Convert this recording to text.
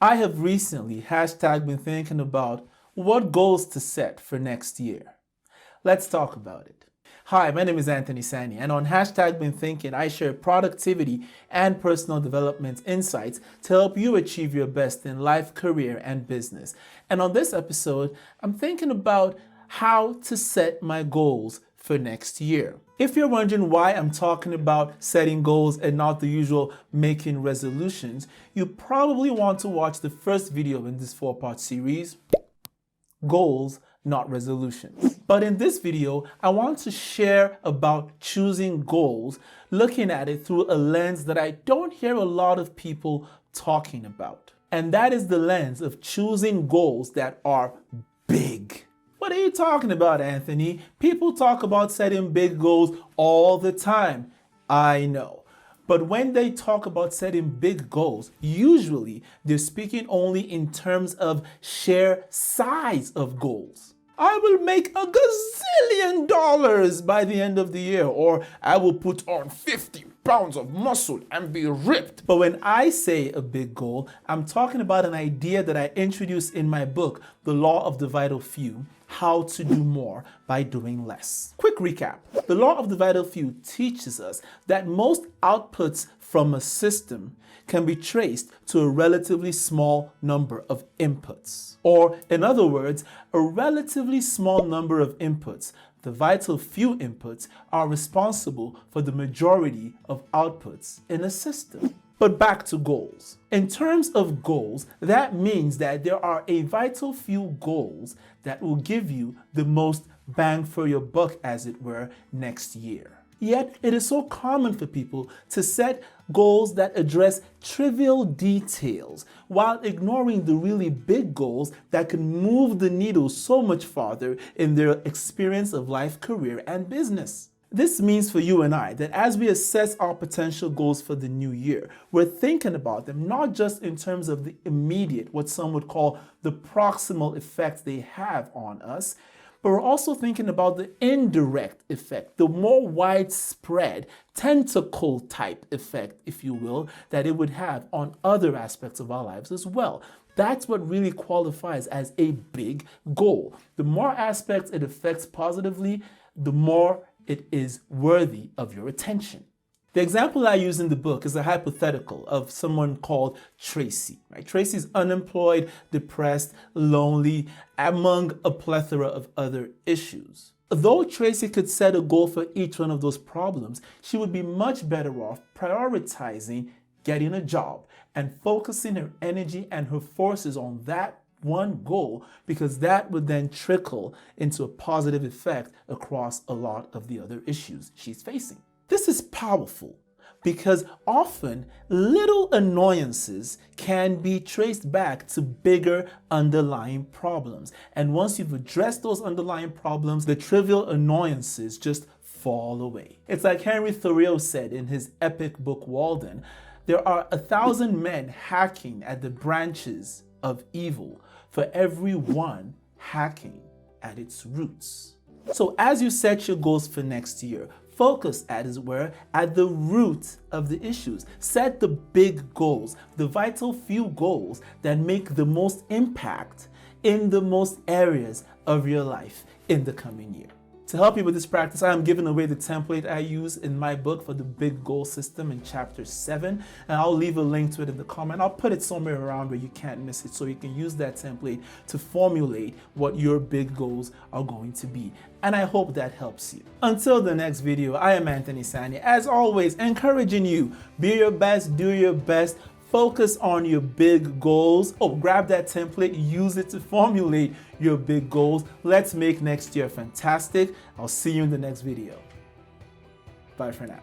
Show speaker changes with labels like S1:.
S1: I have recently been thinking about what goals to set for next year. Let's talk about it. Hi, my name is Anthony Sani, and on Been Thinking, I share productivity and personal development insights to help you achieve your best in life, career, and business. And on this episode, I'm thinking about how to set my goals for next year. If you're wondering why I'm talking about setting goals and not the usual making resolutions, you probably want to watch the first video in this 4-part series, Goals, Not Resolutions. But in this video, I want to share about choosing goals, looking at it through a lens that I don't hear a lot of people talking about. And that is the lens of choosing goals that are big. What are you talking about, Anthony? People talk about setting big goals all the time. I know. But when they talk about setting big goals, usually they're speaking only in terms of sheer size of goals. I will make $1 gazillion by the end of the year, or I will put on 50 pounds of muscle and be ripped. But when I say a big goal, I'm talking about an idea that I introduced in my book, The Law of the Vital Few: How to Do More by Doing Less. Quick recap. The Law of the Vital Few teaches us that most outputs from a system can be traced to a relatively small number of inputs. Or, in other words, a relatively small number of inputs, the vital few inputs, are responsible for the majority of outputs in a system. But back to goals. In terms of goals, that means that there are a vital few goals that will give you the most bang for your buck, as it were, next year. Yet, it is so common for people to set goals that address trivial details while ignoring the really big goals that can move the needle so much farther in their experience of life, career, and business. This means for you and I that as we assess our potential goals for the new year, we're thinking about them not just in terms of the immediate, what some would call the proximal effects they have on us, but we're also thinking about the indirect effect, the more widespread tentacle type effect, if you will, that it would have on other aspects of our lives as well. That's what really qualifies as a big goal. The more aspects it affects positively, the more it is worthy of your attention. The example I use in the book is a hypothetical of someone called Tracy. Right? Tracy's unemployed, depressed, lonely, among a plethora of other issues. Though Tracy could set a goal for each one of those problems, she would be much better off prioritizing getting a job and focusing her energy and her forces on that one goal, because that would then trickle into a positive effect across a lot of the other issues she's facing. This is powerful because often little annoyances can be traced back to bigger underlying problems. And once you've addressed those underlying problems, the trivial annoyances just fall away. It's like Henry Thoreau said in his epic book Walden, there are 1,000 men hacking at the branches of evil for every one hacking at its roots. So as you set your goals for next year, focus, as it were, at the root of the issues. Set the big goals, the vital few goals that make the most impact in the most areas of your life in the coming year. To help you with this practice, I am giving away the template I use in my book for the big goal system in chapter 7. And I'll leave a link to it in the comment. I'll put it somewhere around where you can't miss it so you can use that template to formulate what your big goals are going to be. And I hope that helps you. Until the next video, I am Anthony Sani. As always, encouraging you, be your best, do your best. Focus on your big goals. Oh, grab that template, use it to formulate your big goals. Let's make next year fantastic. I'll see you in the next video. Bye for now.